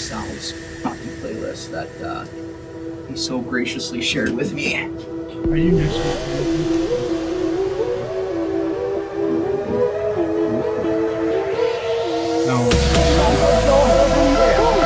Sal's hockey playlist that he so graciously shared with me. Are you Michigan? No.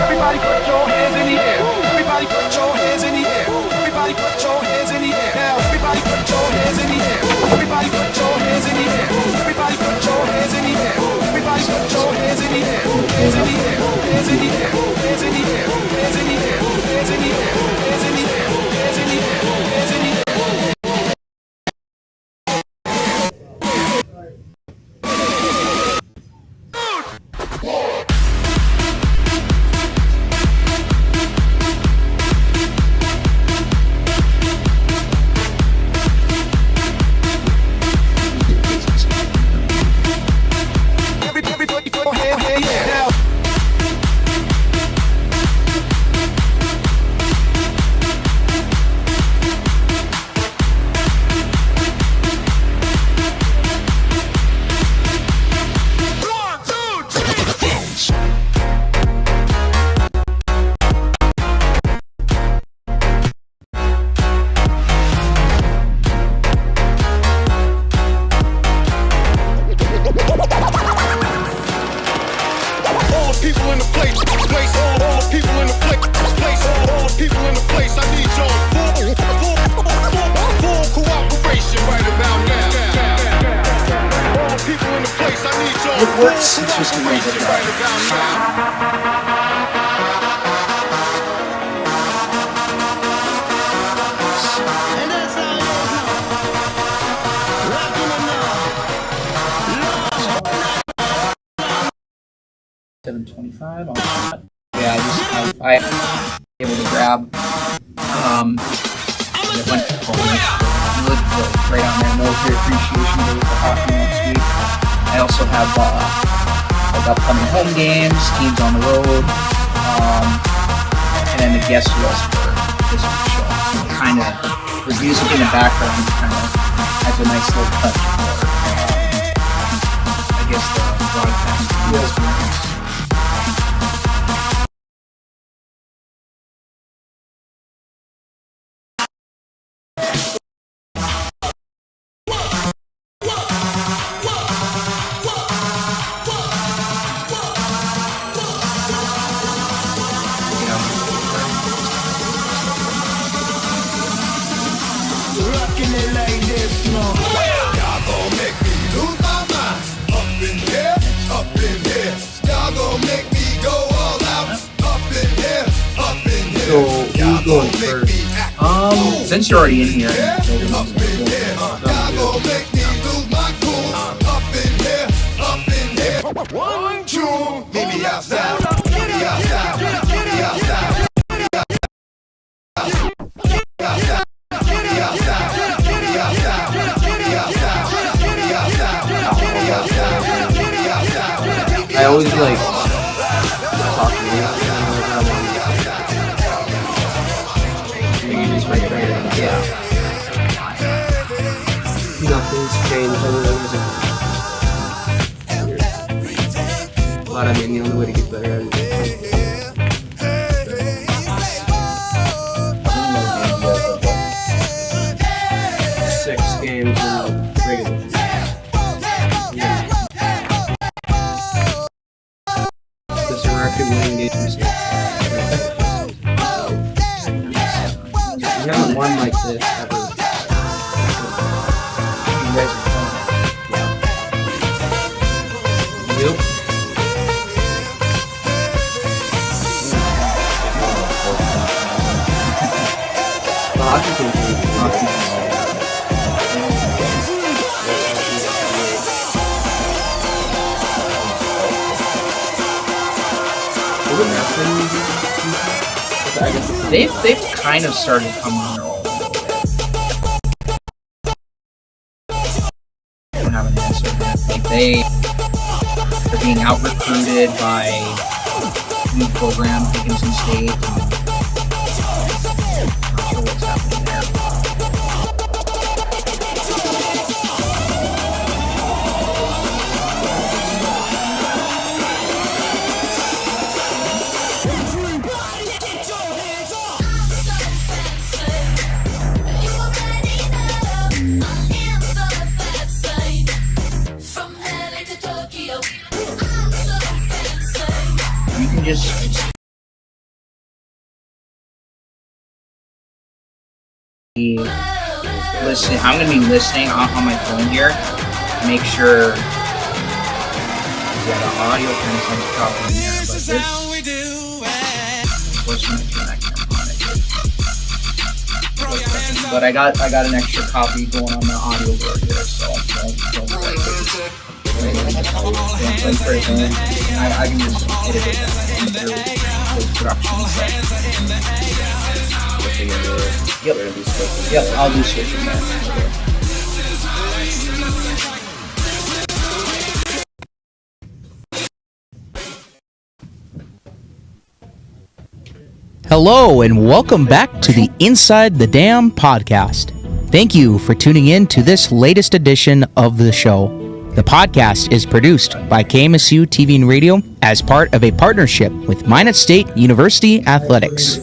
Everybody put your hands in the air. Everybody put your hands in the air. Everybody put your hands in the air. Now everybody put your hands in the air. Everybody put your hands in the air. Everybody put your hands in the air. Everybody put your hands in the air. Hands in the air. Hands in the air. Hands in the air. Hands in the air. Hands in the air. Hands in the air. Hands in the air. Hands in the air. It's just amazing. $7.25 on that. Yeah, I was able to grab a bunch of phones. Right on there, Military Appreciation Day for hockey next week. I also have like upcoming home games, teams on the road, and then the guest list for this week's show. So kind of, the music in the background kind of has a nice little touch for, I guess, the broadcast experience. So, who's going first? Since you're already in here, one, two, meet me outside. Meet me outside. Meet me outside. I always like talking to you. Yeah. Nothing's changed other than but I mean the only way to get better at it. 6 games in the regular season. Does the record winning games? We haven't won like this ever. You guys are fun. Yeah. Yep. Hockey team. They've kind of started coming on their own a little bit. I don't have an answer. I think they're being out recruited by new program, Dickinson State. I'm not sure what's happening there. can just be listening. I'm gonna be listening on my phone here. Make sure. Yeah, the audio kind of sounds choppy in there, but this. What's my connector on it? But I got an extra copy going on the audio board here, so don't worry. I can just edit it into post-production. Yep, I'll do switching there. Hello and welcome back to the Inside the Dam podcast. Thank you for tuning in to this latest edition of the show. The podcast is produced by KMSU TV and Radio as part of a partnership with Minot State University Athletics.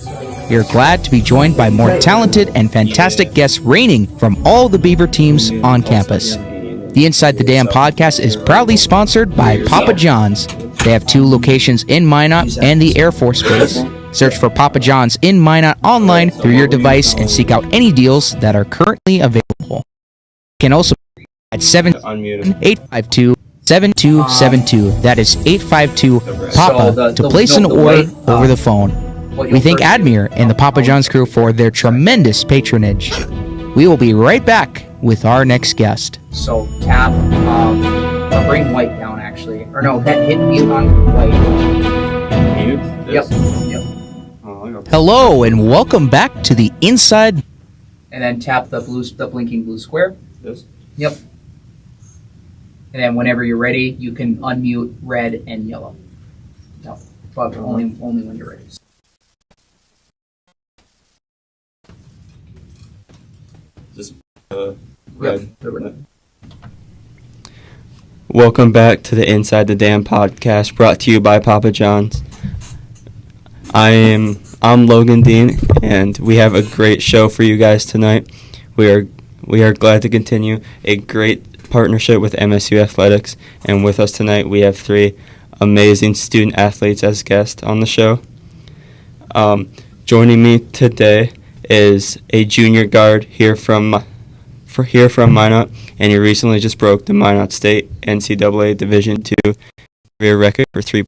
We are glad to be joined by more talented and fantastic guests reigning from all the Beaver teams on campus. The Inside the Dam podcast is proudly sponsored by Papa John's. They have 2 locations in Minot and the Air Force Base. Search for Papa John's in Minot online through your device and seek out any deals that are currently available. You can also at 7-852-7272. That is 852-PAPA to place an order over the phone. We thank Admir and the Papa John's crew for their tremendous patronage. We will be right back with our next guest. So tap, or bring white down actually. Or no, hit mute on white. Mute? Yep. Hello and welcome back to the Inside. And then tap the blinking blue square. This? Yep. And then whenever you're ready, you can unmute red and yellow. No, but only when you're ready. Just red. Yep, the red. Welcome back to the Inside the Dam podcast, brought to you by Papa John's. I'm Logan Dean, and we have a great show for you guys tonight. We are glad to continue a great partnership with MSU Athletics, and with us tonight we have 3 amazing student athletes as guests on the show. Joining me today is a junior guard here from Minot, and he recently just broke the Minot State NCAA Division II career record for 3.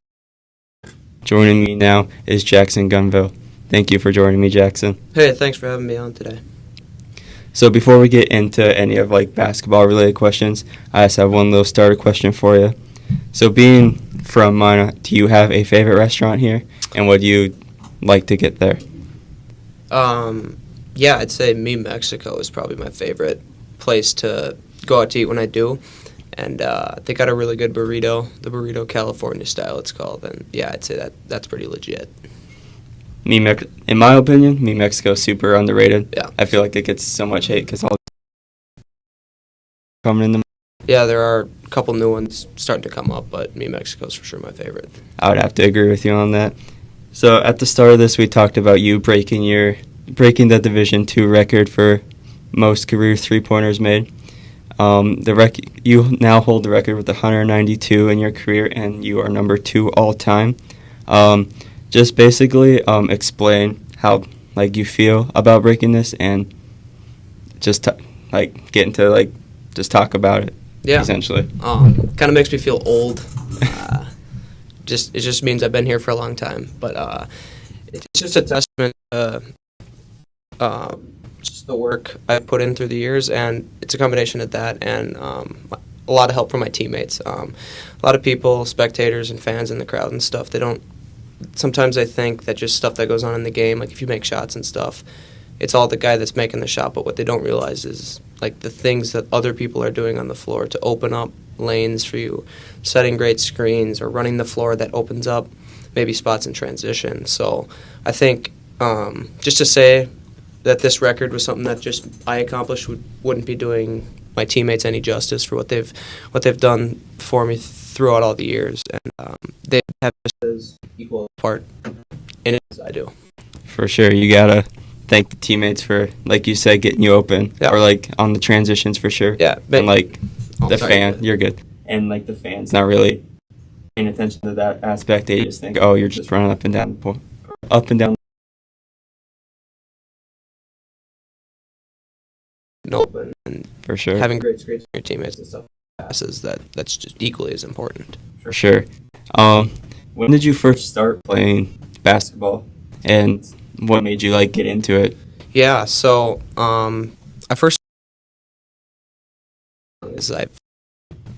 Joining me now is Jaxon Gunville. Thank you for joining me, Jaxon. Hey, thanks for having me on today. So before we get into any of basketball-related questions, I just have one little starter question for you. So being from Minot, do you have a favorite restaurant here, and what do you like to get there? Yeah, I'd say Me Mexico is probably my favorite place to go out to eat when I do. And they got a really good burrito, the burrito California style it's called. And yeah, I'd say that's pretty legit. In my opinion, Me Mexico is super underrated. Yeah. I feel like it gets so much hate because all coming in the. Yeah, there are a couple new ones starting to come up, but Me Mexico is for sure my favorite. I would have to agree with you on that. So at the start of this, we talked about you breaking the Division II record for most career 3-pointers made. You now hold the record with 192 in your career, and you are number 2 all time. Just basically explain how you feel about breaking this, and just get into just talk about it. Yeah. Essentially. Kind of makes me feel old. It just means I've been here for a long time, but it's just a testament to just the work I've put in through the years, and it's a combination of that and a lot of help from my teammates. A lot of people, spectators and fans in the crowd and stuff, sometimes I think that just stuff that goes on in the game, if you make shots and stuff, it's all the guy that's making the shot, but what they don't realize is the things that other people are doing on the floor to open up lanes for you, setting great screens or running the floor that opens up maybe spots in transition. So I think just to say that this record was something that just I accomplished wouldn't be doing my teammates any justice for what they've done for me throughout all the years, and they have just as equal part in it as I do. For sure, you gotta thank the teammates for, like you said, getting you open, yeah. Or on the transitions for sure. Yeah, and the fan, you're good, and the fans not really paying attention to that aspect, they just think, oh, you're just running up and down, up and down. Open and For sure. having great screens from your teammates and stuff passes that's just equally as important. For sure. When did you first start playing basketball, and what made you like get into it? Yeah, so I first as I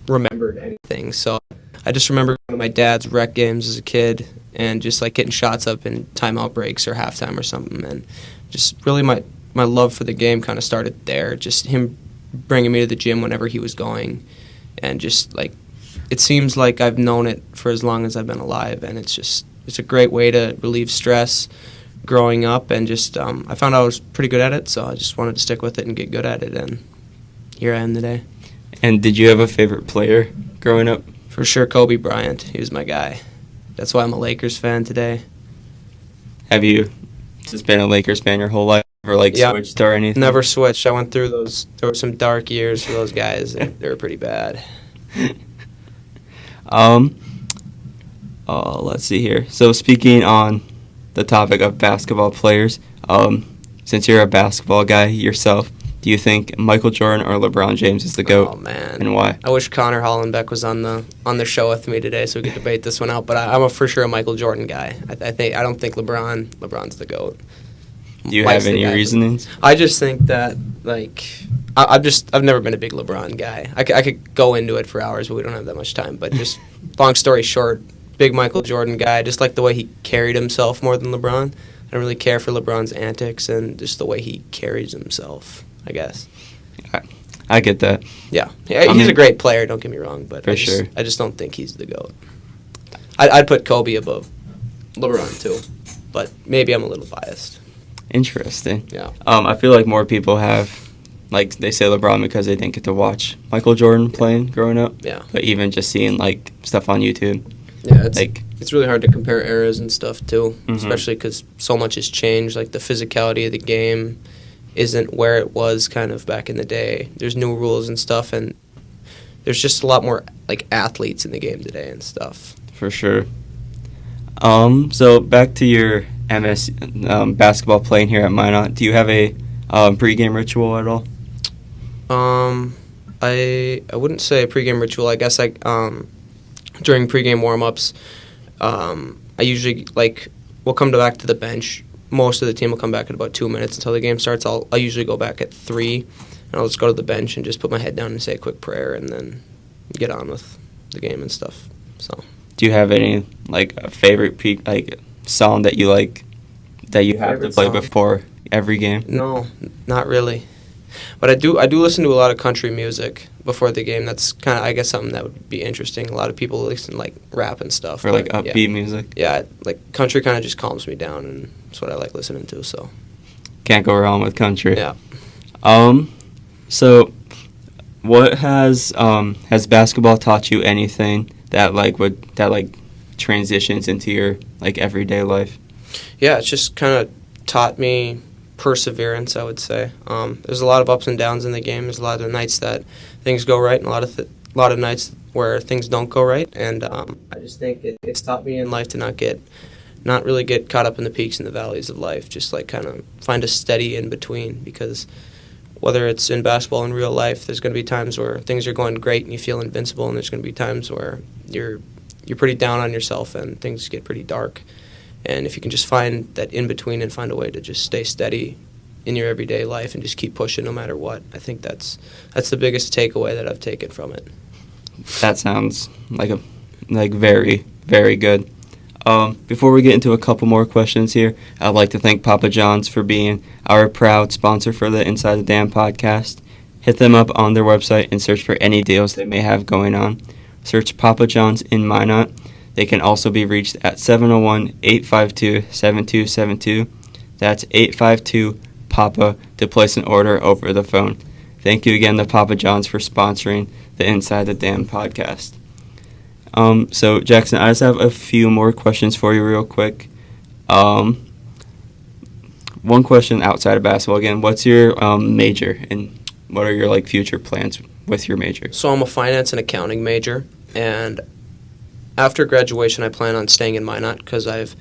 remembered anything. So I just remember going to my dad's rec games as a kid and just like getting shots up in timeout breaks or halftime or something, and just really my love for the game kind of started there. Just him bringing me to the gym whenever he was going, and just like it seems like I've known it for as long as I've been alive, and it's a great way to relieve stress growing up, and just I found I was pretty good at it, so I just wanted to stick with it and get good at it, and here I am today. And did you have a favorite player growing up? For sure, Kobe Bryant. He was my guy. That's why I'm a Lakers fan today. Have you just been a Lakers fan your whole life, or like switched or anything? Never switched. I went through those. There were some dark years for those guys. They were pretty bad. Let's see here. So speaking on the topic of basketball players, since you're a basketball guy yourself, do you think Michael Jordan or LeBron James is the GOAT? Oh man, and why? I wish Connor Hollenbeck was on the show with me today so we could debate this one out. But I'm for sure a Michael Jordan guy. I don't think LeBron's the GOAT. Do you have any reasonings? I just think that like I've never been a big LeBron guy. I could go into it for hours, but we don't have that much time. But just long story short, big Michael Jordan guy. Just like the way he carried himself more than LeBron. I don't really care for LeBron's antics and just the way he carries himself, I guess. I get that. Yeah, he's a great player. Don't get me wrong, but I just don't think he's the GOAT. I'd put Kobe above LeBron too, but maybe I'm a little biased. Interesting. Yeah. I feel like more people have, like, they say LeBron because they didn't get to watch Michael Jordan playing growing up. Yeah. But even just seeing like stuff on YouTube. Yeah, it's really hard to compare eras and stuff too, especially because so much has changed. Like the physicality of the game isn't where it was kind of back in the day. There's new rules and stuff, and there's just a lot more like athletes in the game today and stuff. For sure. So back to your MS basketball playing here at Minot. Do you have a pregame ritual at all? I wouldn't say a pregame ritual. I guess during pregame warm-ups, I usually we'll come back to the bench. Most of the team will come back in about 2 minutes until the game starts. I'll usually go back at 3, and I'll just go to the bench and just put my head down and say a quick prayer, and then get on with the game and stuff. So. Do you have any a favorite song that you have to play before every game? No, not really. But I do listen to a lot of country music before the game. That's kind of, I guess, something that would be interesting. A lot of people listen to rap and stuff. Or upbeat music. Yeah, country kind of just calms me down, and that's what I like listening to. So can't go wrong with country. Yeah. So what has basketball taught you anything that transitions into your everyday life? Yeah, it's just kind of taught me perseverance, I would say. There's a lot of ups and downs in the game. There's a lot of nights that things go right, and a lot of nights where things don't go right. And I just think it's taught me in life to not really get caught up in the peaks and the valleys of life. Just kind of find a steady in between, because whether it's in basketball and real life, there's going to be times where things are going great and you feel invincible, and there's going to be times where you're pretty down on yourself and things get pretty dark. And if you can just find that in-between and find a way to just stay steady in your everyday life and just keep pushing no matter what, I think that's the biggest takeaway that I've taken from it. That sounds very, very good. Before we get into a couple more questions here, I'd like to thank Papa John's for being our proud sponsor for the Inside the Dam podcast. Hit them up on their website and search for any deals they may have going on. Search Papa John's in Minot. They can also be reached at 701-852-7272. That's 852-PAPA to place an order over the phone. Thank you again to Papa John's for sponsoring the Inside the Dam podcast. So, Jaxon, I just have a few more questions for you real quick. One question outside of basketball again. What's your major, and what are your future plans with your major? So I'm a finance and accounting major, and after graduation, I plan on staying in Minot because I've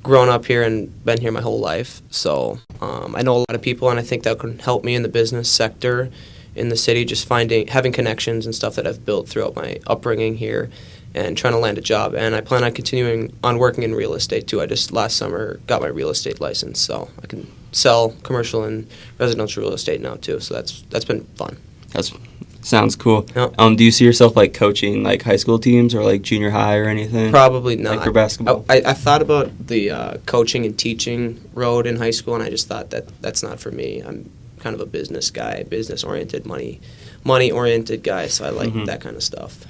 grown up here and been here my whole life. So I know a lot of people, and I think that can help me in the business sector in the city, just having connections and stuff that I've built throughout my upbringing here and trying to land a job. And I plan on continuing on working in real estate too. I just last summer got my real estate license, so I can sell commercial and residential real estate now too. So that's been fun. That sounds cool. Yep. Do you see yourself like coaching like high school teams or like junior high or anything? Probably not. Like for basketball? I thought about the coaching and teaching road in high school, and I just thought that's not for me. I'm kind of a business guy, business-oriented, money-oriented guy, so I like that kind of stuff.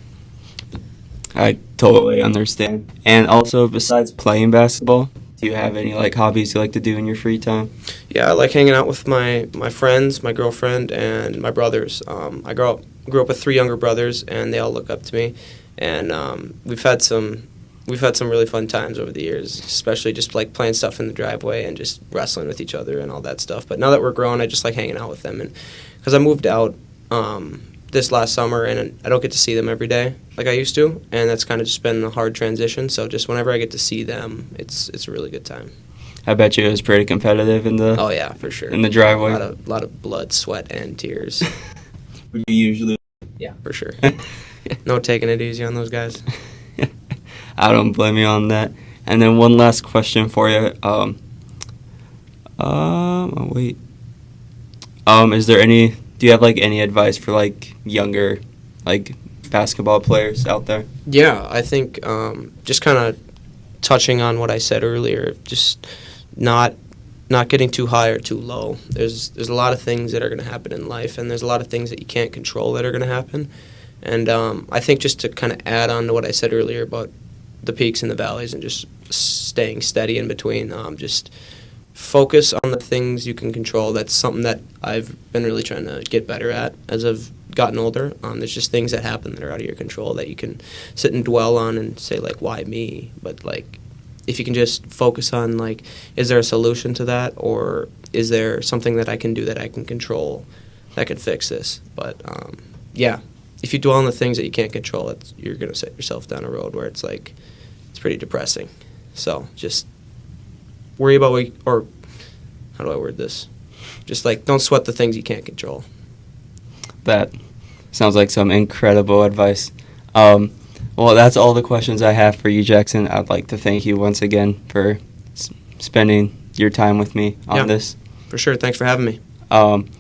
I totally understand. And also, besides playing basketball, do you have any like hobbies you like to do in your free time? Yeah, I like hanging out with my friends, my girlfriend, and my brothers. I grew up with 3 younger brothers, and they all look up to me. And we've had some really fun times over the years, especially just like playing stuff in the driveway and just wrestling with each other and all that stuff. But now that we're grown, I just like hanging out with them, and because I moved out this last summer, and I don't get to see them every day like I used to, and that's kind of just been a hard transition. So just whenever I get to see them, it's a really good time. I bet you it was pretty competitive in the Oh yeah, for sure. in the driveway. A lot of blood, sweat, and tears. Would you usually? Yeah, for sure. No taking it easy on those guys. I don't blame you on that. And then one last question for you. Wait. Is there any? Do you have like any advice for like younger, like basketball players out there? Yeah, I think just kind of touching on what I said earlier, just not getting too high or too low. There's a lot of things that are going to happen in life, and there's a lot of things that you can't control that are going to happen. And I think just to kind of add on to what I said earlier about the peaks and the valleys and just staying steady in between, just focus on the things you can control. That's something that I've been really trying to get better at as I've gotten older. There's just things that happen that are out of your control that you can sit and dwell on and say, like, why me? But, like, if you can just focus on, like, is there a solution to that, or is there something that I can do that I can control that could fix this? But, yeah, if you dwell on the things that you can't control, you're going to set yourself down a road where it's, like, it's pretty depressing. So just worry about or how do I word this? Just, like, don't sweat the things you can't control. That sounds like some incredible advice. Well, that's all the questions I have for you, Jaxon. I'd like to thank you once again for spending your time with me on this. For sure. Thanks for having me.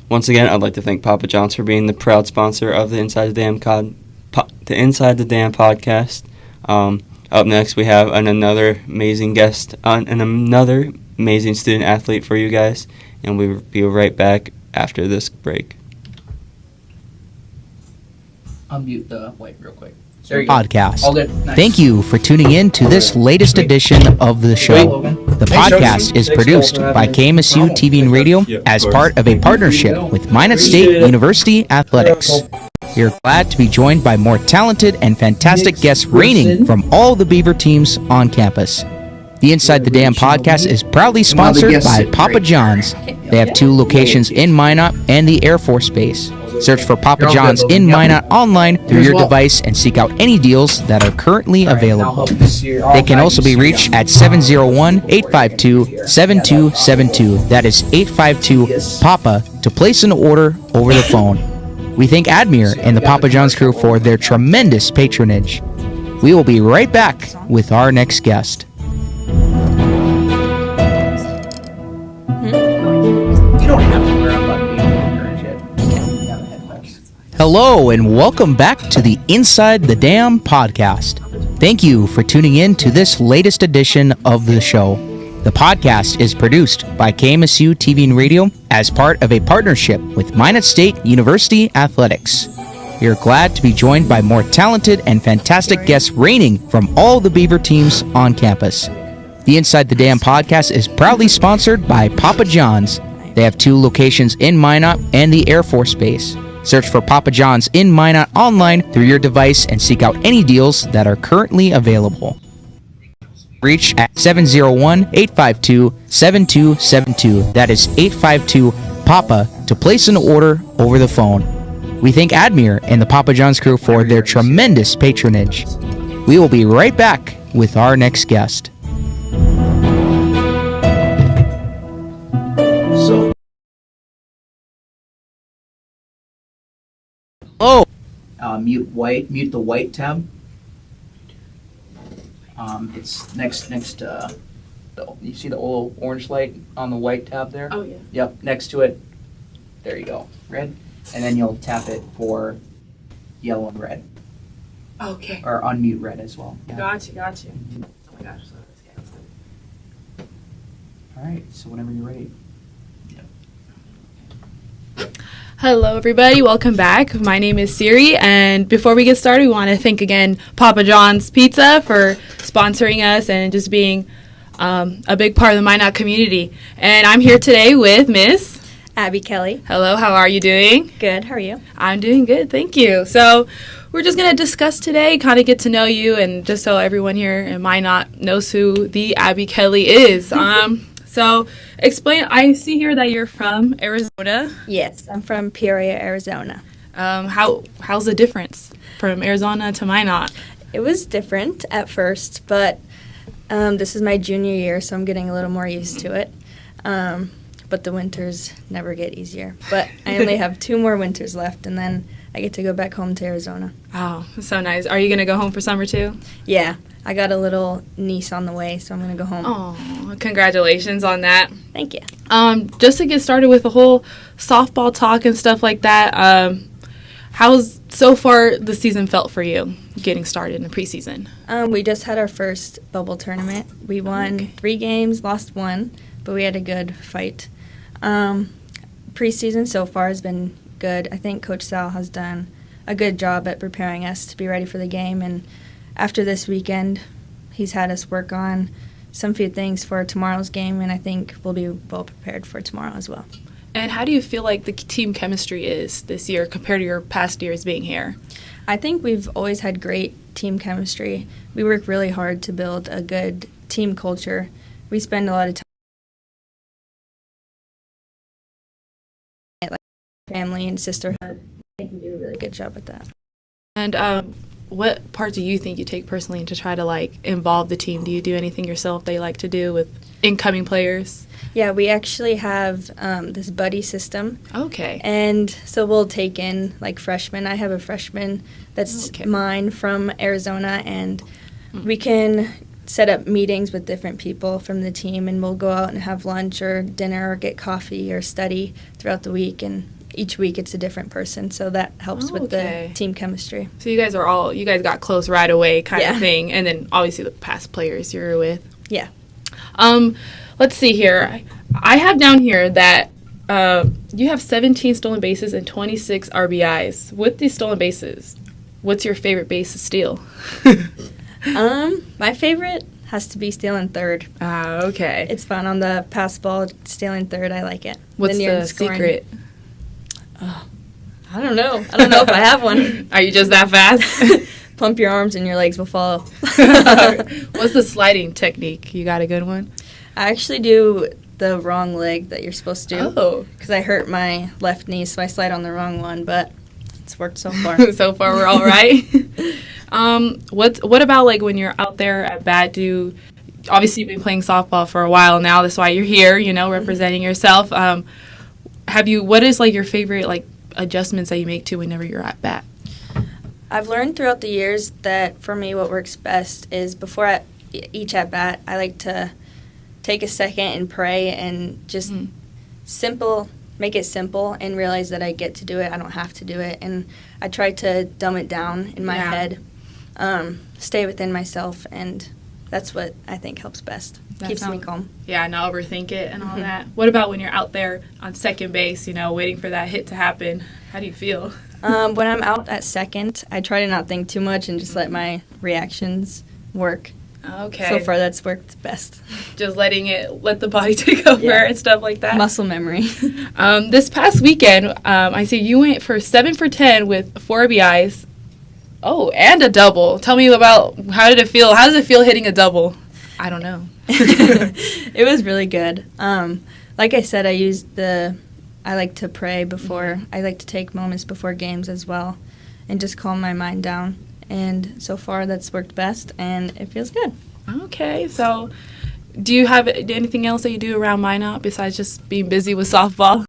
Once again, I'd like to thank Papa John's for being the proud sponsor of the Inside the Dam podcast. Up next, we have another amazing guest and another amazing student athlete for you guys, and we'll be right back after this break. Unmute the mic real quick. Podcast. All good. Nice. Thank you for tuning in to this latest edition of the show. The podcast is produced by KMSU TV and Radio as part of a partnership with Minot State University Athletics. We are glad to be joined by more talented and fantastic guests reigning from all the Beaver teams on campus. The Inside the Dam podcast is proudly sponsored by Papa John's. They have 2 locations in Minot and the Air Force Base. Search for Papa John's in Minot online through your device and seek out any deals that are currently available. They can also be reached at 701-852-7272. That is 852-PAPA to place an order over the phone. We thank Admir and the Papa John's crew for their tremendous patronage. We will be right back with our next guest. You don't have to wear a button or shit. You have headphones. Hello and welcome back to the Inside the Dam podcast. Thank you for tuning in to this latest edition of the show. The podcast is produced by KMSU TV and Radio as part of a partnership with Minot State University Athletics. We are glad to be joined by more talented and fantastic guests reigning from all the Beaver teams on campus. The Inside the Dam podcast is proudly sponsored by Papa John's. They have 2 locations in Minot and the Air Force Base. Search for Papa John's in Minot online through your device and seek out any deals that are currently available. Reach at 701-852-7272. That is 852-PAPA to place an order over the phone. We thank Admir and the Papa John's crew for their tremendous patronage. We will be right back with our next guest. So, Oh, mute the white tab. It's next you see the little orange light on the white tab there? Oh, yeah. Yep, next to it. There you go, red. And then you'll tap it for yellow and red, Okay. or unmute red as well. Yeah. Got you. Oh my gosh. All right, so whenever you're ready. Hello, everybody. Welcome back. My name is Siri, and before we get started, we want to thank again Papa John's Pizza for sponsoring us and just being a big part of the Minot community. And I'm here today with Miss Abbey Kelley. Hello, how are you doing? Good, how are you? I'm doing good, thank you. So we're just going to discuss today, kind of get to know you, and just so everyone here in Minot knows who the Abbey Kelley is. So explain, I see here that you're from Arizona. Yes, I'm from Peoria, Arizona. How's the difference from Arizona to Minot? It was different at first, but this is my junior year, so I'm getting a little more used to it. But the winters never get easier. But I only have 2 more winters left, and then I get to go back home to Arizona. Oh, so nice. Are you going to go home for summer too? Yeah, I got a little niece on the way, so I'm going to go home. Oh, congratulations on that. Thank you. Just to get started with the whole softball talk and stuff like that, how's so far the season felt for you getting started in the preseason? We just had our first bubble tournament. We won 3 games, lost 1, but we had a good fight. Preseason so far has been good. I think Coach Sal has done a good job at preparing us to be ready for the game, and after this weekend, he's had us work on some few things for tomorrow's game, and I think we'll be well prepared for tomorrow as well. And how do you feel like the team chemistry is this year compared to your past years being here? I think we've always had great team chemistry. We work really hard to build a good team culture. We spend a lot of time like family and sisterhood. I think we do a really good job at that. And what part do you think you take personally to try to involve the team? Do you do anything yourself that you like to do with incoming players? Yeah, we actually have this buddy system. Okay. And so we'll take in freshmen. I have a freshman that's mine from Arizona, and we can set up meetings with different people from the team, and we'll go out and have lunch or dinner or get coffee or study throughout the week, and each week it's a different person, so that helps with the team chemistry. So you guys got close right away kind of thing, and then obviously the past players you're with. Yeah. Let's see here. I have down here that you have 17 stolen bases and 26 RBIs. With these stolen bases, what's your favorite base to steal? My favorite has to be stealing third. Okay. It's fun on the pass ball, stealing third. I like it. What's the secret? I don't know. I don't know if I have one. Are you just that fast? Pump your arms and your legs will follow. What's the sliding technique? You got a good one? I actually do the wrong leg that you're supposed to do. Oh. Because I hurt my left knee, so I slide on the wrong one, but it's worked so far. So far, we're all right. What about when you're out there at bat? Obviously you've been playing softball for a while now. That's why you're here, representing yourself. What is your favorite adjustments that you make to whenever you're at bat? I've learned throughout the years that for me what works best is before each at bat, I like to take a second and pray and just make it simple and realize that I get to do it. I don't have to do it, and I try to dumb it down in my head, stay within myself, and that's what I think helps best. Keeps me calm. Yeah, not overthink it and all that. What about when you're out there on second base, waiting for that hit to happen? How do you feel? When I'm out at second, I try to not think too much and just let my reactions work. Okay. So far, that's worked best. Just let the body take over and stuff like that. Muscle memory. This past weekend, I see you went for 7 for 10 with 4 RBIs. Oh, and a double. Tell me about how did it feel? How does it feel hitting a double? I don't know. It was really good. Like I said, I like to pray before. I like to take moments before games as well and just calm my mind down and so far that's worked best, and it feels good. Okay, so do you have anything else that you do around Minot besides just being busy with softball?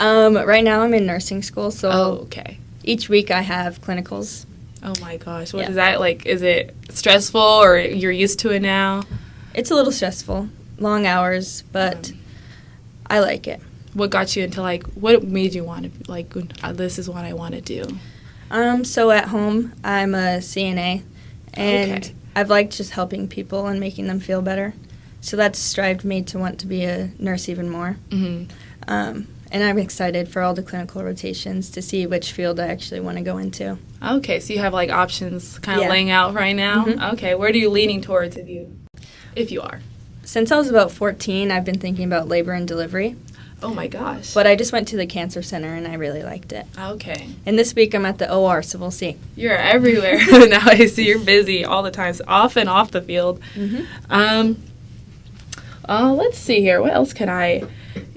Right now I'm in nursing school, so Okay. each week I have clinicals. Oh my gosh, what Yeah. is that like? Is it stressful or you're used to it now? It's a little stressful, long hours, but I like it. What got you into like, what made you want to, like, this is what I want to do? So at home, I'm a CNA, and Okay. I've liked just helping people and making them feel better. So that's strived me to want to be a nurse even more. Mm-hmm. And I'm excited for all the clinical rotations to see which field I actually want to go into. Okay, so you have like options kind of Yeah. laying out right now? Mhm. Okay, where are you leaning towards if you are? Since I was about 14, I've been thinking about labor and delivery, Oh my gosh. but I just went to the cancer center and I really liked it. Okay. And this week I'm at the OR, so we'll see. You're everywhere now. I see you're busy all the time, so off and off the field. Mm-hmm. Let's see here. What else can I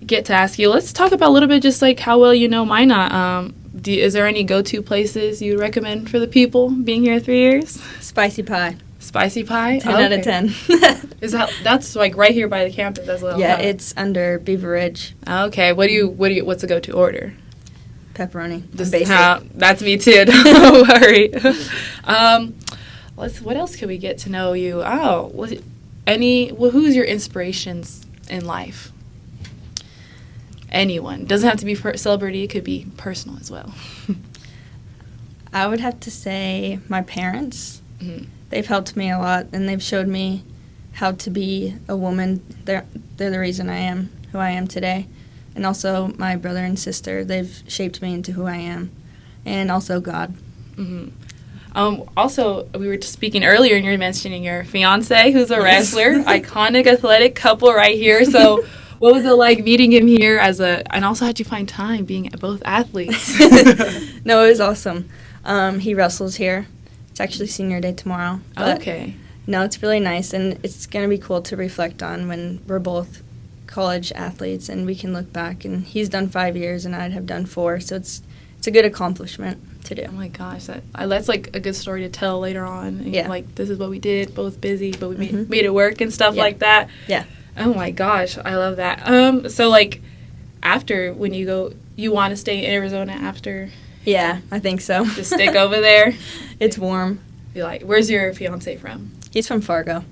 get to ask you? Let's talk about a little bit just like how well you know Minot. Is there any go-to places you recommend for the people being here 3 years? Spicy pie, Spicy pie? 10 out of Okay. 10. That's like right here by the campus as well? Yeah, huh? it's under Beaver Ridge. Okay. What's a go-to order? Pepperoni. Just Basic. that's me too. Don't worry. What else can we get to know you? Who's your inspirations in life? Anyone. Doesn't have to be celebrity. It could be personal as well. I would have to say my parents. Mhm. They've helped me a lot, and they've showed me how to be a woman. They're the reason I am who I am today. And also my brother and sister. They've shaped me into who I am. And also God. Mm-hmm. Also, we were just speaking earlier, and you were mentioning your fiance, who's a wrestler, iconic athletic couple right here. So, what was it like meeting him here and also how'd you find time being both athletes? No, it was awesome. He wrestles here. It's actually senior day tomorrow. But Okay. no, it's really nice, and it's going to be cool to reflect on when we're both college athletes, and we can look back. And he's done 5 years, and I'd have done 4, so it's a good accomplishment to do. Oh my gosh, that's like a good story to tell later on. And Yeah. Like, this is what we did, both busy, but we Mhm. made it work and stuff Yeah. like that. Yeah. Oh my gosh, I love that. So like, after when you go, you want to stay in Arizona after? Yeah, I think so. Just stick over there? It's warm. Be like, where's your fiance from? He's from Fargo.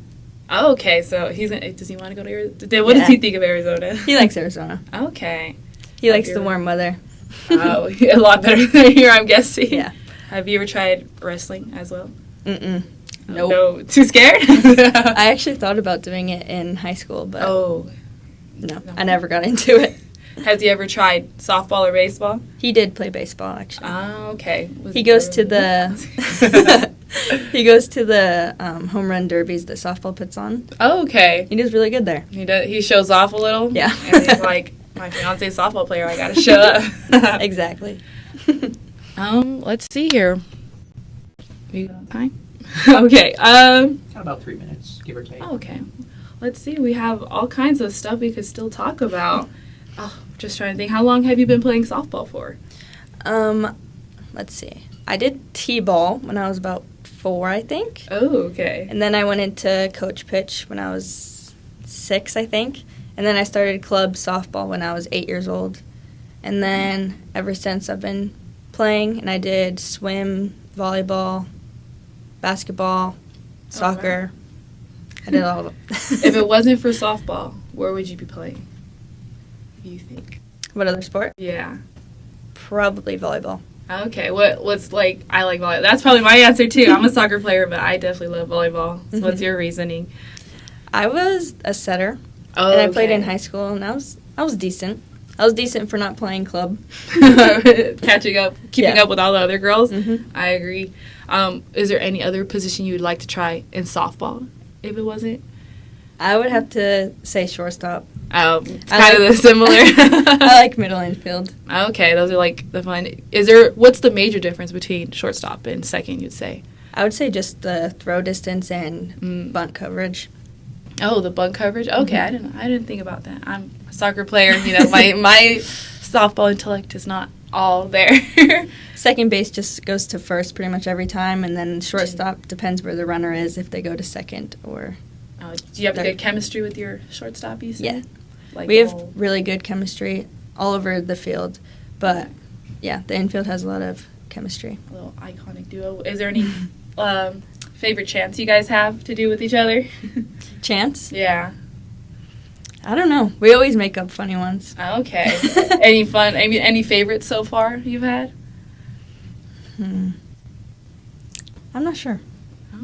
Oh, okay, so does he want to go to Arizona? What does Yeah. he think of Arizona? He likes Arizona. Okay. He likes You're the warm weather. Oh, a lot better than here, I'm guessing. Yeah. Have you ever tried wrestling as well? Mm-mm. Nope. No, too scared? I actually thought about doing it in high school, but Oh. no, No. I never got into it. Has he ever tried softball or baseball? He did play baseball, actually. Oh, okay. He goes to the home run derbies that softball puts on. Oh, okay. He does really good there. He shows off a little? Yeah. And he's like, my fiance's softball player, I gotta show up. Exactly. Let's see here. We got time? Okay. About 3 minutes, give or take. Okay. Let's see. We have all kinds of stuff we could still talk about. Oh, just trying to think. How long have you been playing softball for? Let's see. I did T-ball when I was about 4, I think. Oh, okay. And then I went into coach pitch when I was 6, I think. And then I started club softball when I was 8 years old. And then ever since I've been playing, and I did swim, volleyball, basketball, soccer. I did all of them. If it wasn't for softball, where would you be playing? You think? What other sport? Yeah. Probably volleyball. Okay. What's like? I like volleyball. That's probably my answer too. I'm a soccer player, but I definitely love volleyball. So what's your reasoning? I was a setter, Oh, and I played in okay. high school, and I was decent. I was decent for not playing club. Catching up, keeping Yeah. up with all the other girls. Mhm. I agree. Is there any other position you would like to try in softball? If it wasn't, I would have to say shortstop. it's I kind of like- similar. I like middle infield. Okay, those are like the fun. What's the major difference between shortstop and second? You'd say. I would say just the throw distance and bunt coverage. Oh, the bunt coverage. Okay, I didn't think about that. I'm a soccer player. You know, my softball intellect is not all there. Second base just goes to first pretty much every time, and then shortstop depends where the runner is, if they go to second or... Do you have good chemistry with your shortstop, you said? Yeah. Like we have really good chemistry all over the field, but, yeah, the infield has a lot of chemistry. A little iconic duo. Is there any favorite chants you guys have to do with each other? Chants? Yeah. I don't know. We always make up funny ones. Okay. Any fun? Any favorites so far you've had? I'm not sure.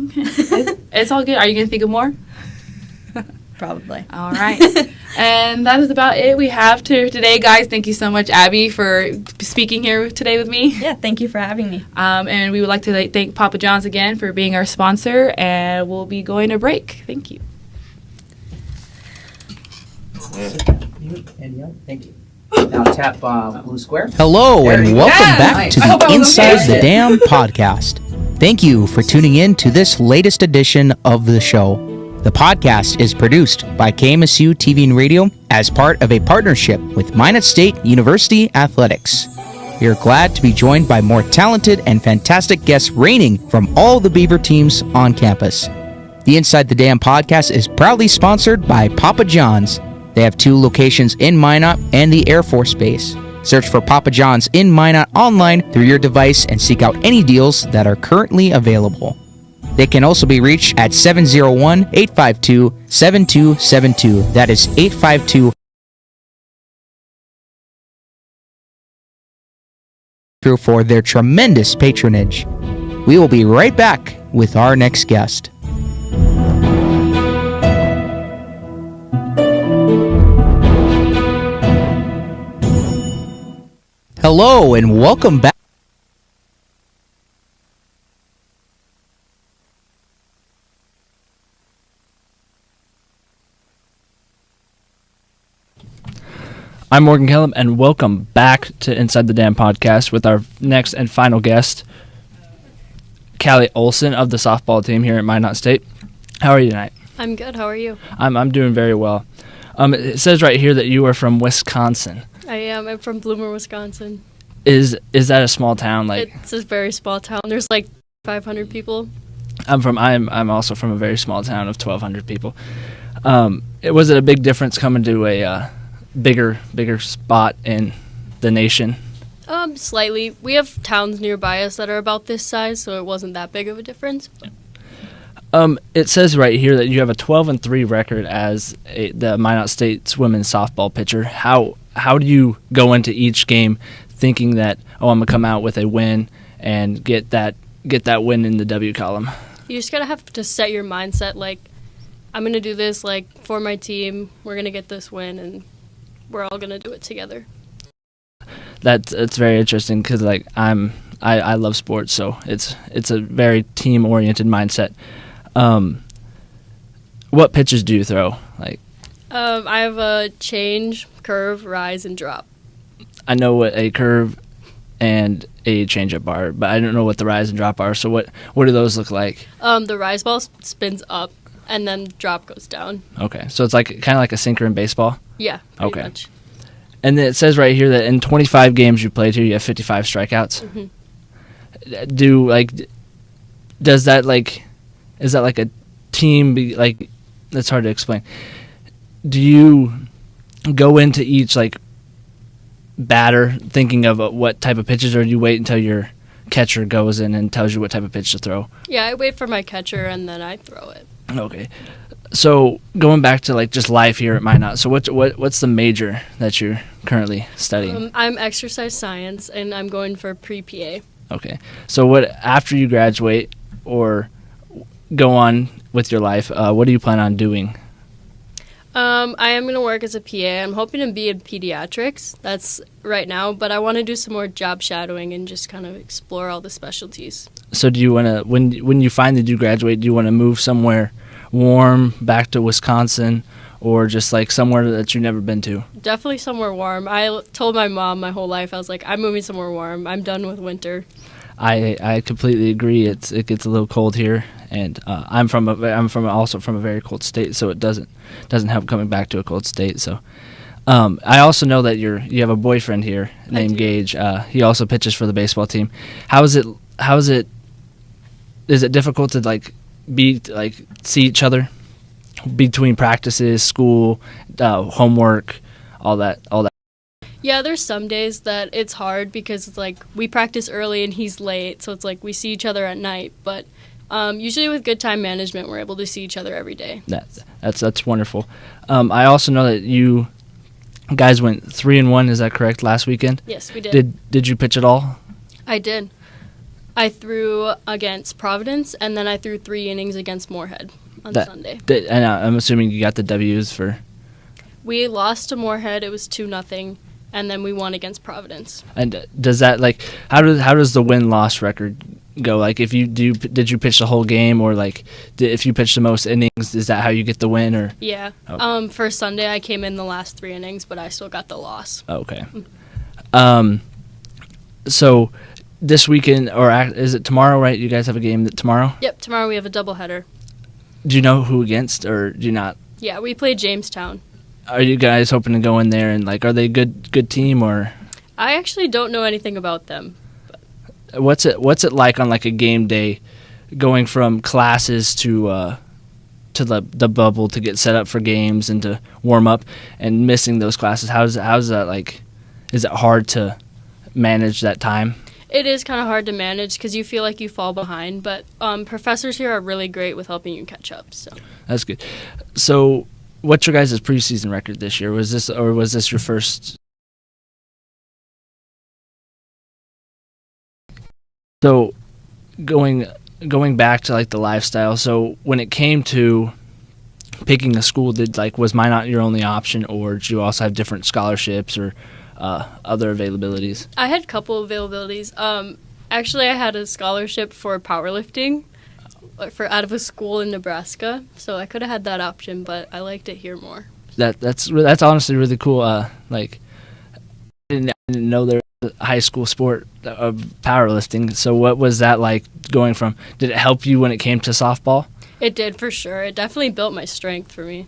Okay. It's all good. Are you going to think of more? Probably. All right. And that is about it we have today, guys. Thank you so much, Abby, for speaking here today with me. Yeah, thank you for having me. And we would like to thank Papa John's again for being our sponsor, and we'll be going to break. Thank you. Thank you. Now tap blue square. Hello There and you go. welcome Yeah, back nice. to I hope the I was Inside okay. the Dam podcast. Thank you for tuning in to this latest edition of the show. The podcast is produced by KMSU TV and Radio as part of a partnership with Minot State University Athletics. We are glad to be joined by more talented and fantastic guests reigning from all the Beaver teams on campus. The Inside the Dam podcast is proudly sponsored by Papa John's. They have 2 locations in Minot and the Air Force Base. Search for Papa John's in Minot online through your device and seek out any deals that are currently available. They can also be reached at 701-852-7272. That is 852 for their tremendous patronage. We will be right back with our next guest. Hello and welcome back. I'm Morgan Kelley, and welcome back to Inside the Dam podcast with our next and final guest, Calley Olson of the softball team here at Minot State. How are you tonight? I'm good. How are you? I'm doing very well. It says right here that you are from Wisconsin. I am. I'm from Bloomer, Wisconsin. Is that a small town? Like, It's a very small town. There's like 500 people. I'm also from a very small town of 1,200 people. Was it a big difference coming to a bigger spot in the nation? Slightly. We have towns nearby us that are about this size, so it wasn't that big of a difference. It says right here that you have a 12-3 record as the Minot State's women's softball pitcher. How do you go into each game thinking that, I'm gonna come out with a win and get that win in the W column? You just gotta have to set your mindset like, I'm gonna do this like for my team. We're gonna get this win, and we're all gonna do it together. It's very interesting because like I love sports, so it's a very team oriented mindset. What pitches do you throw? Like, I have a change, curve, rise, and drop. I know what a curve and a changeup are, but I don't know what the rise and drop are. So what do those look like? The rise ball spins up, and then drop goes down. Okay, so it's like kind of like a sinker in baseball. Yeah, pretty Okay. much. And then it says right here that in 25 games you played here, you have 55 strikeouts. Mhm. Is that like a team? Like, that's hard to explain. Do you go into each like batter thinking of what type of pitches, or do you wait until your catcher goes in and tells you what type of pitch to throw? Yeah, I wait for my catcher and then I throw it. Okay. So going back to like just life here at Minot, so what's the major that you're currently studying? I'm exercise science, and I'm going for pre-PA. Okay. So after you graduate or go on with your life, what do you plan on doing? I am going to work as a PA. I'm hoping to be in pediatrics. That's right now, but I want to do some more job shadowing and just kind of explore all the specialties. So do you want to, when you finally do graduate, do you want to move somewhere warm back to Wisconsin, or just like somewhere that you've never been to? Definitely somewhere warm. I told my mom my whole life, I was like, I'm moving somewhere warm. I'm done with winter. I completely agree. It gets a little cold here, and I'm also from a very cold state, so it doesn't help coming back to a cold state. So, I also know that you have a boyfriend here named Gage. He also pitches for the baseball team. How is it? Is it difficult to see each other between practices, school, homework, all that? Yeah, there's some days that it's hard because it's like we practice early and he's late, so it's like we see each other at night. But usually with good time management, we're able to see each other every day. That's wonderful. I also know that you guys went 3-1. Is that correct? Last weekend? Yes, we did. Did you pitch at all? I did. I threw against Providence, and then I threw 3 innings against Moorhead on Sunday. And I'm assuming you got the W's for. We lost to Moorhead. It was 2-0, and then we won against Providence. And does that how does the win-loss record go? Like, if did you pitch the whole game, or if you pitched the most innings, is that how you get the win? Or yeah. For Sunday, I came in the last 3 innings, but I still got the loss. Okay. So this weekend, or is it tomorrow? Right? You guys have a game tomorrow. Yep. Tomorrow we have a doubleheader. Do you know who against, or do you not? Yeah, we play Jamestown. Are you guys hoping to go in there and are they good team, or? I actually don't know anything about them. What's it like on a game day, going from classes to the bubble to get set up for games and to warm up, and missing those classes? How's that like? Is it hard to manage that time? It is kind of hard to manage because you feel like you fall behind, but professors here are really great with helping you catch up. So that's good. So, what's your guys' preseason record this year? Was this your first? So, going back to the lifestyle. So, when it came to picking a school, was Minot your only option, or did you also have different scholarships or other availabilities? I had a couple availabilities. Actually, I had a scholarship for powerlifting out of a school in Nebraska, so I could have had that option, but I liked it here more. That's honestly really cool. I didn't know there was a high school sport of powerlifting. So what was that like going from? Did it help you when it came to softball? It did, for sure. It definitely built my strength for me.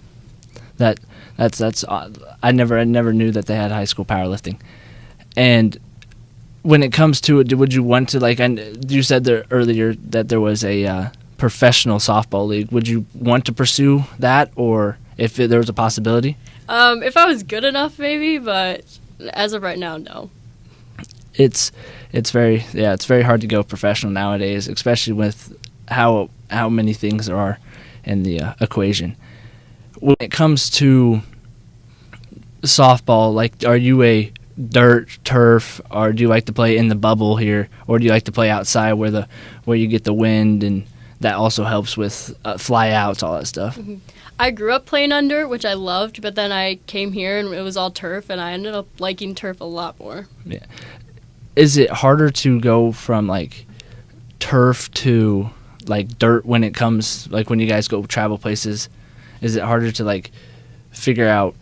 That's I never knew that they had high school powerlifting. And when it comes to it, would you want to and you said there earlier that there was a professional softball league. Would you want to pursue that, or if there was a possibility? If I was good enough, maybe, but as of right now, no. It's very hard to go professional nowadays, especially with how many things there are in the equation. When it comes to softball, are you a dirt, turf, or do you like to play in the bubble here, or do you like to play outside where you get the wind, and that also helps with fly outs, all that stuff? Mm-hmm. I grew up playing on dirt, which I loved, but then I came here and it was all turf, and I ended up liking turf a lot more. Yeah. Is it harder to go from turf to dirt when it comes when you guys go travel places? Is it harder to figure out,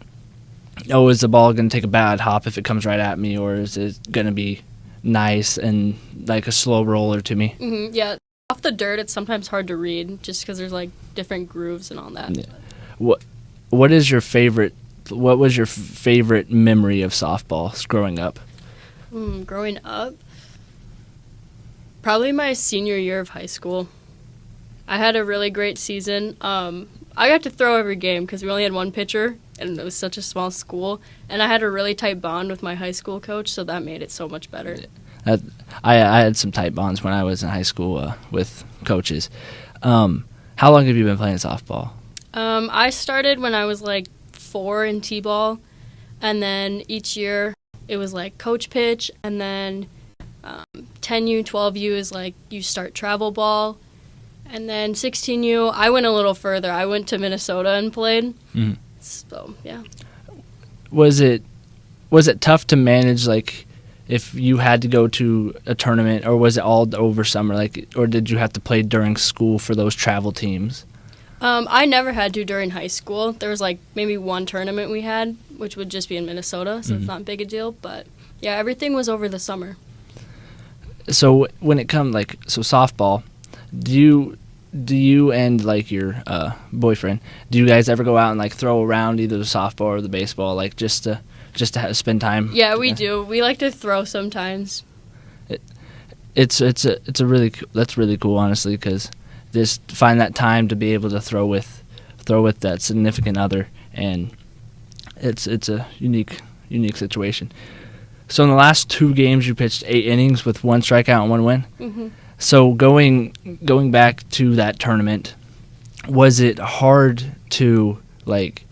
is the ball going to take a bad hop if it comes right at me, or is it going to be nice and a slow roller to me? Mm-hmm, yeah. Off the dirt, it's sometimes hard to read just because there's different grooves and all that. Yeah. What was your favorite memory of softball growing up? Growing up? Probably my senior year of high school. I had a really great season. I got to throw every game because we only had one pitcher, and it was such a small school. And I had a really tight bond with my high school coach, so that made it so much better. I had some tight bonds when I was in high school with coaches. How long have you been playing softball? I started when I was 4 in T-ball, and then each year it was coach pitch, and then 10U, 12U is you start travel ball, and then 16U, I went a little further. I went to Minnesota and played. Mm. So, yeah. Was it tough to manage, if you had to go to a tournament, or was it all over summer, or did you have to play during school for those travel teams? I never had to during high school. There was maybe one tournament we had, which would just be in Minnesota, so it's not big a deal. But yeah, everything was over the summer. So when it comes softball, do you and your boyfriend, do you guys ever go out and throw around either the softball or the baseball, just to just to spend time? Yeah, we do. We like to throw sometimes. It's a really that's really cool, honestly, because just find that time to be able to throw with that significant other, and it's a unique situation. So in the last 2 games, you pitched 8 innings with 1 strikeout and 1 win. Mm-hmm. So going back to that tournament, was it hard to like?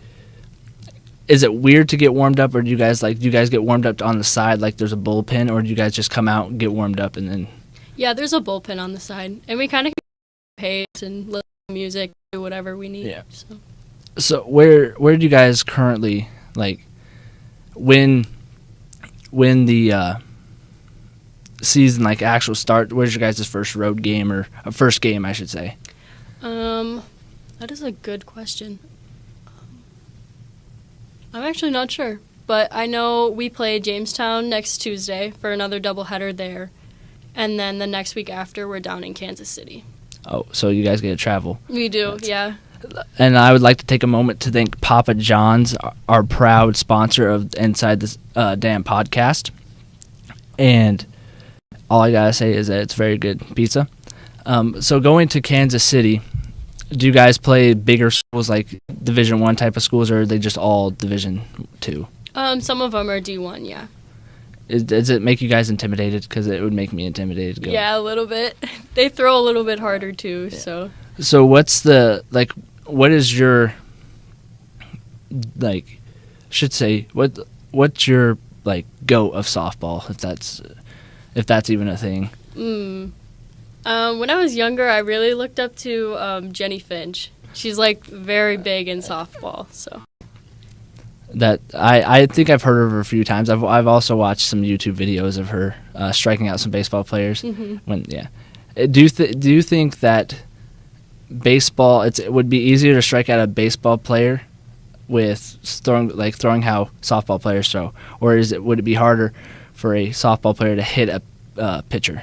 Is it weird to get warmed up, or do you guys get warmed up on the side like there's a bullpen, or do you guys just come out and get warmed up and then? Yeah, there's a bullpen on the side, and we kind of pace and listen to music, do whatever we need. Yeah. So where do you guys currently like when the season like actual start? Where's your guys' first road game or first game, I should say? That is a good question. I'm actually not sure, but I know we play Jamestown next Tuesday for another doubleheader there, and then the next week after we're down in Kansas City. Oh, so you guys get to travel. We do, yeah. And I would like to take a moment to thank Papa John's, our proud sponsor of Inside This Damn Podcast. And all I gotta say is that it's very good pizza. So going to Kansas City, do you guys play bigger schools like Division I type of schools, or are they just all Division II? Some of them are D1, yeah. Does it make you guys intimidated? Because it would make me intimidated to go. Yeah, a little bit. They throw a little bit harder too, so. So what's the what is your what's your goat of softball, if that's even a thing? When I was younger, I really looked up to Jenny Finch. She's very big in softball, so. That I think I've heard of her a few times. I've also watched some YouTube videos of her striking out some baseball players. Mm-hmm. Do you think that baseball it would be easier to strike out a baseball player with throwing how softball players throw, or would it be harder for a softball player to hit a pitcher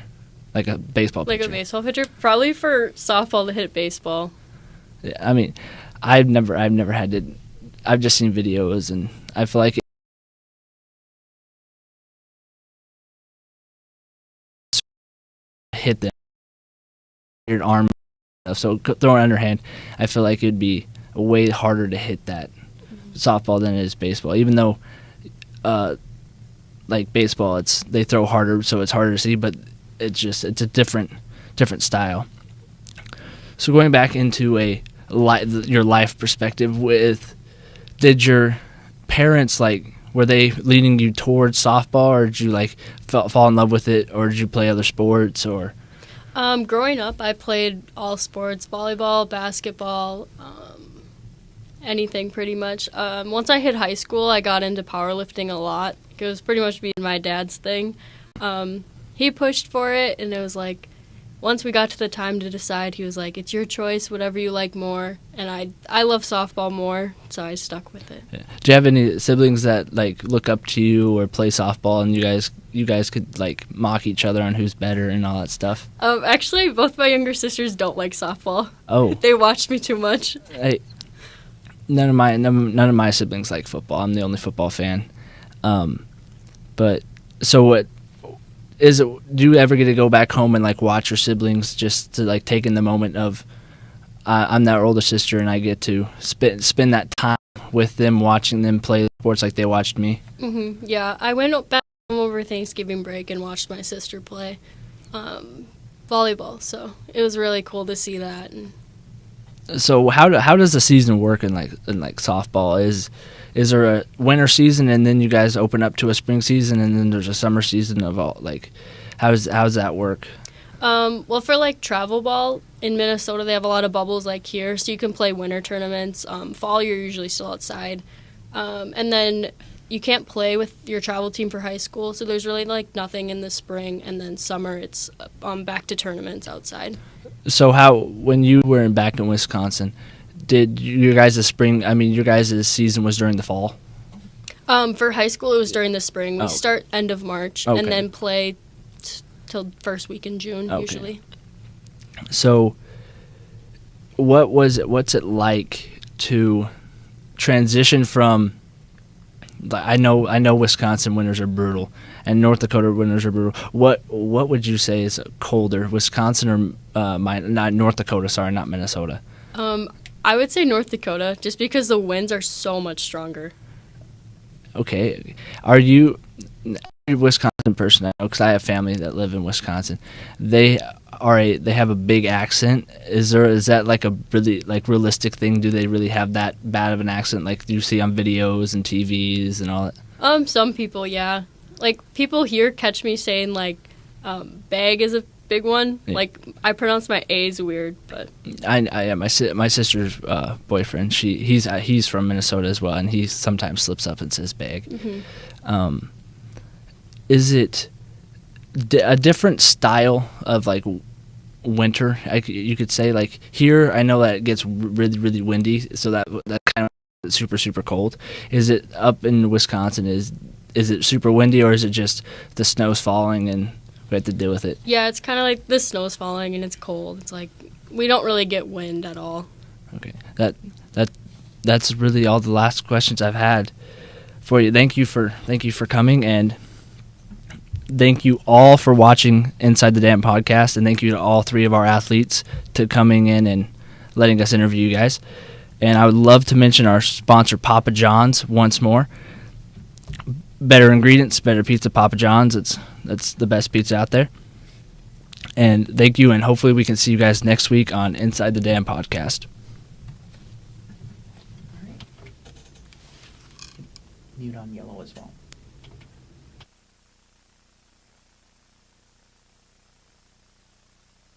like a baseball pitcher? Like a baseball pitcher, probably for softball to hit baseball. Yeah, I mean, I've never had to. I've just seen videos, and I feel like hit them your arm. So throwing underhand, I feel like it'd be way harder to hit that softball than it is baseball. Even though, baseball, they throw harder, so it's harder to see. But it's a different style. So going back into your life perspective did your parents were they leading you towards softball, or did you fall in love with it, or did you play other sports, or? Growing up, I played all sports: volleyball, basketball, anything pretty much. Once I hit high school, I got into powerlifting a lot. It was pretty much being my dad's thing. He pushed for it, and it was once we got to the time to decide, he was like, it's your choice, whatever you like more. And I love softball more, so I stuck with it. Yeah. Do you have any siblings that look up to you or play softball, and you guys could mock each other on who's better and all that stuff? Actually, both my younger sisters don't like softball. Oh. They watch me too much. None of my siblings like football. I'm the only football fan. But so what? Do you ever get to go back home and watch your siblings, just to take in the moment of I'm their older sister and I get to spend that time with them, watching them play sports like they watched me? Mm-hmm. Yeah, I went back home over Thanksgiving break and watched my sister play volleyball, so it was really cool to see that. So how does the season work in softball? Is there a winter season, and then you guys open up to a spring season, and then there's a summer season of all how's that work? Well, for travel ball in Minnesota, they have a lot of bubbles here, so you can play winter tournaments. Fall, you're usually still outside, and then you can't play with your travel team for high school, so there's really nothing in the spring, and then summer it's back to tournaments outside. So when you were back in Wisconsin, did your guys' season was during the fall? For high school, it was during the spring. We start end of March and then play till first week in June usually. So, what's it like to transition from I know Wisconsin winters are brutal, and North Dakota winters are brutal. What would you say is colder, Wisconsin or not North Dakota? Sorry, not Minnesota. I would say North Dakota, just because the winds are so much stronger. Okay, are you a Wisconsin person? I know because I have family that live in Wisconsin. They have a big accent. Is that like a really like realistic thing? Do they really have that bad of an accent like you see on videos and TVs and all that? Some people, yeah. Like people here catch me saying like bag is a big one. Yeah. Like I pronounce my A's weird, but my sister's boyfriend. He's from Minnesota as well, and he sometimes slips up and says bag. Mm-hmm. Is it a different style of like winter? You could say like here. I know that it gets really really windy, so that kind of super super cold. Is it up in Wisconsin? Is it super windy, or is it just the snow's falling and we have to deal with it? Yeah, it's kind of like the snow's falling and it's cold. It's like we don't really get wind at all. Okay, that's really all the last questions I've had for you. Thank you for coming, and thank you all for watching Inside the Dam podcast, and thank you to all three of our athletes to coming in and letting us interview you guys. And I would love to mention our sponsor, Papa John's, once more. Better ingredients, better pizza, Papa John's. That's the best pizza out there. And thank you, and hopefully we can see you guys next week on Inside the Dam podcast. Mute on yellow as well.